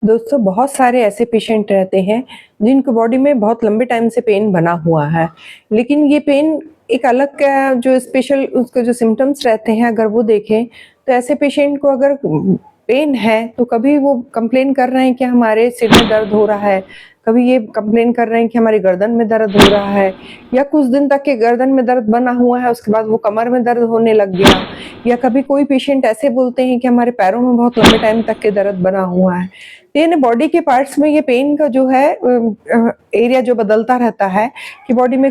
दोस्तों बहुत सारे ऐसे पेशेंट रहते हैं जिनके बॉडी में बहुत लंबे टाइम से पेन बना हुआ है, लेकिन ये पेन एक अलग का जो स्पेशल उसके जो सिम्टम्स रहते हैं अगर वो देखें तो ऐसे पेशेंट को अगर पेन है तो कभी वो कंप्लेन कर रहे हैं कि हमारे सिर में दर्द हो रहा है, कभी ये कंप्लेन कर रहे हैं कि हमारी गर्दन में दर्द हो रहा है, या कुछ दिन तक के गर्दन में दर्द बना हुआ है उसके बाद वो कमर में दर्द होने लग गया, या कभी कोई पेशेंट ऐसे बोलते हैं कि हमारे पैरों में बहुत लंबे टाइम तक के दर्द बना हुआ है। तो यानी बॉडी के पार्ट्स में ये पेन का जो है एरिया जो बदलता रहता है कि बॉडी में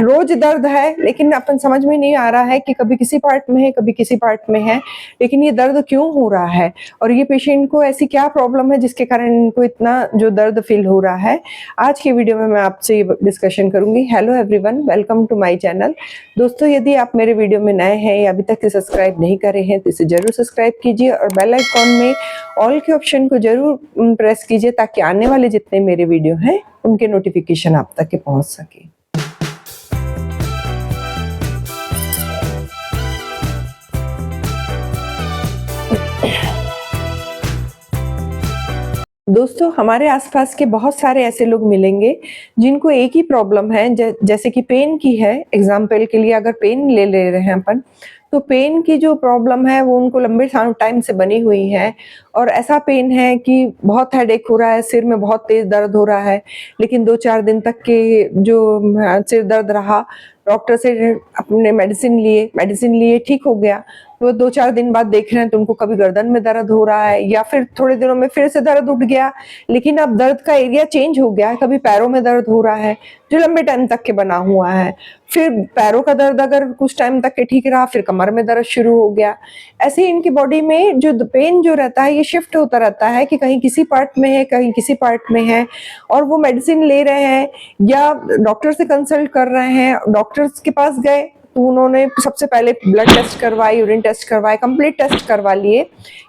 रोज दर्द है, लेकिन अपन समझ में नहीं आ रहा है कि कभी किसी पार्ट में है कभी किसी पार्ट में है, लेकिन ये दर्द क्यों हो रहा है और ये पेशेंट को ऐसी क्या प्रॉब्लम है जिसके कारण इनको इतना जो दर्द फील हो रहा है। आज के वीडियो में मैं आपसे ये डिस्कशन करूंगी। Hello everyone, welcome to my channel. दोस्तों, यदि आप मेरे वीडियो में नए हैं या अभी तक सब्सक्राइब नहीं करे हैं तो इसे जरूर सब्सक्राइब कीजिए और बेल आइकॉन में ऑल के ऑप्शन को जरूर प्रेस कीजिए ताकि आने वाले जितने मेरे वीडियो हैं उनके नोटिफिकेशन आप तक के पहुंच सके। दोस्तों, हमारे आसपास के बहुत सारे ऐसे लोग मिलेंगे जिनको एक ही प्रॉब्लम है, जैसे कि पेन की है। एग्जाम्पल के लिए अगर पेन ले रहे हैं अपन, तो पेन की जो प्रॉब्लम है वो उनको लंबे टाइम से बनी हुई है और ऐसा पेन है कि बहुत हेडेक हो रहा है, सिर में बहुत तेज दर्द हो रहा है, लेकिन 2-4 दिन तक के जो सिर दर्द रहा, डॉक्टर से अपने मेडिसिन लिए ठीक हो गया, तो 2-4 दिन बाद देख रहे हैं तो उनको कभी गर्दन में दर्द हो रहा है या फिर थोड़े दिनों में फिर से दर्द उठ गया, लेकिन अब दर्द का एरिया चेंज हो गया है। कभी पैरों में दर्द हो रहा है जो लंबे टाइम तक के बना हुआ है, फिर पैरों का दर्द अगर कुछ टाइम तक के ठीक रहा फिर कमर में दर्द शुरू हो गया। ऐसे इनकी बॉडी में जो पेन जो रहता है ये शिफ्ट होता रहता है कि कहीं किसी पार्ट में है कहीं किसी पार्ट में है, और वो मेडिसिन ले रहे हैं या डॉक्टर से कंसल्ट कर रहे हैं। डॉक्टर्स के पास गए तो उन्होंने सबसे पहले ब्लड टेस्ट करवाए, यूरिन टेस्ट करवाए, कंप्लीट टेस्ट करवा लिए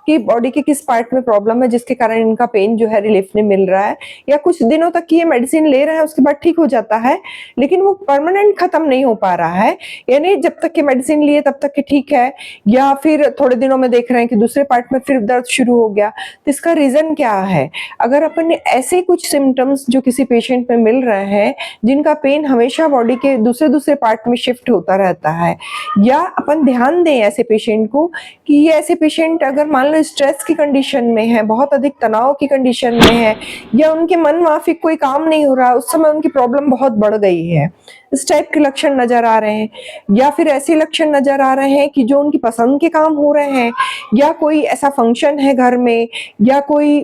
कि बॉडी के किस पार्ट में प्रॉब्लम है जिसके कारण इनका पेन जो है रिलीफ नहीं मिल रहा है, या कुछ दिनों तक की ये मेडिसिन ले रहे हैं उसके बाद ठीक हो जाता है लेकिन वो परमानेंट खत्म नहीं हो पा रहा है, यानी जब तक के मेडिसिन लिए तब तक के ठीक है, या फिर थोड़े दिनों में देख रहे हैं कि दूसरे पार्ट में फिर दर्द शुरू हो गया। तो इसका रीजन क्या है? अगर अपन ने ऐसे कुछ सिम्टम्स जो किसी पेशेंट में मिल रहे हैं जिनका पेन हमेशा बॉडी के दूसरे पार्ट में शिफ्ट होता रहता है, या अपन ध्यान दें ऐसे पेशेंट को कि ये ऐसे पेशेंट अगर मान लो स्ट्रेस की कंडीशन में है, बहुत अधिक तनाव की कंडीशन में है, या उनके मन माफिक कोई काम नहीं हो रहा, उस समय उनकी प्रॉब्लम बहुत बढ़ गई है, इस टाइप के लक्षण नजर आ रहे हैं, या फिर ऐसे लक्षण नजर आ रहे हैं कि जो उनकी पसंद के काम हो रहे हैं, या कोई ऐसा फंक्शन है घर में, या कोई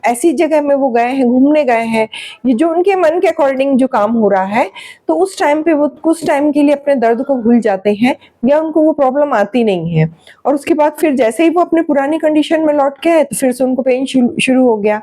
ऐसी जगह में वो गए हैं, घूमने गए हैं, ये जो उनके मन के अकॉर्डिंग जो काम हो रहा है, तो उस टाइम पे वो कुछ टाइम के लिए अपने दर्द को भूल जाते हैं या उनको वो प्रॉब्लम आती नहीं है, और उसके बाद फिर जैसे ही वो अपने पुरानी कंडीशन में लौट के आए तो फिर से उनको पेन शुरू हो गया।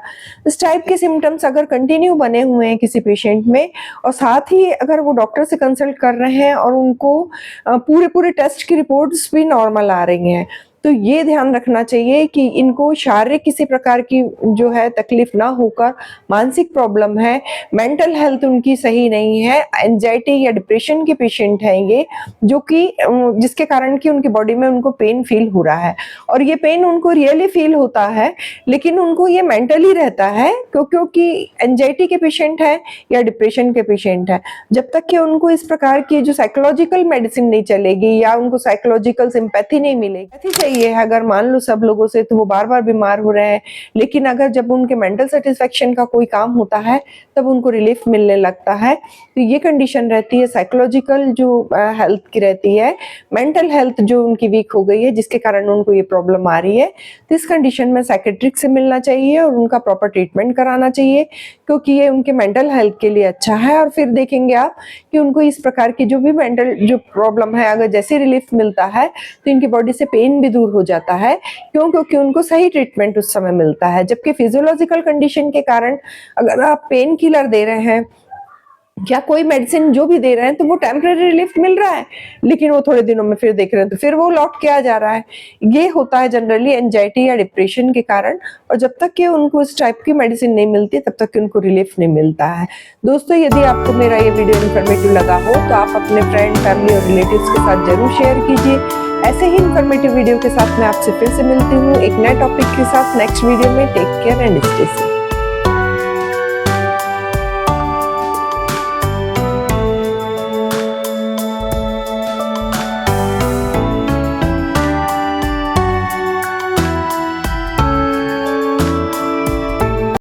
इस टाइप के सिम्टम्स अगर कंटिन्यू बने हुए हैं किसी पेशेंट में, और साथ ही अगर वो डॉक्टर से कंसल्ट कर रहे हैं और उनको पूरे टेस्ट की रिपोर्ट्स भी नॉर्मल आ रही हैं, तो ये ध्यान रखना चाहिए कि इनको शारीरिक किसी प्रकार की जो है तकलीफ ना होकर मानसिक प्रॉब्लम है, मेंटल हेल्थ उनकी सही नहीं है, एंजाइटी या डिप्रेशन के पेशेंट हैं ये, जो कि जिसके कारण कि उनकी बॉडी में उनको पेन फील हो रहा है, और ये पेन उनको रियली फील होता है लेकिन उनको ये मेंटली रहता है क्योंकि एंजाइटी के पेशेंट है या डिप्रेशन के पेशेंट है। जब तक कि उनको इस प्रकार की जो साइकोलॉजिकल मेडिसिन नहीं चलेगी या उनको साइकोलॉजिकल सिंपैथी नहीं मिलेगी ये है, अगर मान लो सब लोगों से तो वो बार बार बीमार हो रहे हैं, लेकिन अगर जब उनके मेंटल सेटिस्फेक्शन का कोई काम होता है तब उनको रिलीफ मिलने लगता है। तो ये कंडीशन रहती है साइकोलॉजिकल जो हेल्थ की रहती है, मेंटल हेल्थ जो उनकी वीक हो गई है जिसके कारण उनको ये प्रॉब्लम आ रही है। तो इस कंडीशन में साइकेट्रिक से मिलना चाहिए और उनका प्रॉपर ट्रीटमेंट कराना चाहिए क्योंकि ये उनके मेंटल हेल्थ के लिए अच्छा है, और फिर देखेंगे आप कि उनको इस प्रकार की जो भी मेंटल जो प्रॉब्लम है अगर जैसे रिलीफ मिलता है तो इनकी बॉडी से पेन भी दूर हो जाता है, क्योंकि उनको सही ट्रीटमेंट उस समय मिलता है। जबकि फिजियोलॉजिकल कंडीशन के कारण अगर आप पेन किलर दे रहे हैं या कोई मेडिसिन जो भी दे रहे हैं तो वो टेम्परेरी रिलीफ मिल रहा है, लेकिन वो थोड़े दिनों में फिर देख रहे हैं तो फिर वो लौट के आ जा रहा है। ये होता है जनरली एंजाइटी या डिप्रेशन के कारण, और जब तक कि उनको इस टाइप की मेडिसिन नहीं मिलती तब तक कि उनको रिलीफ नहीं मिलता है। दोस्तों, यदि आपको मेरा ये वीडियो इन्फॉर्मेटिव लगा हो तो आप अपने फ्रेंड, फैमिली और रिलेटिव्स के साथ जरूर शेयर कीजिए। ऐसे ही इन्फॉर्मेटिव वीडियो के साथ मैं आपसे फिर से मिलती हूँ एक नए टॉपिक के साथ नेक्स्ट वीडियो में। Take care and stay safe.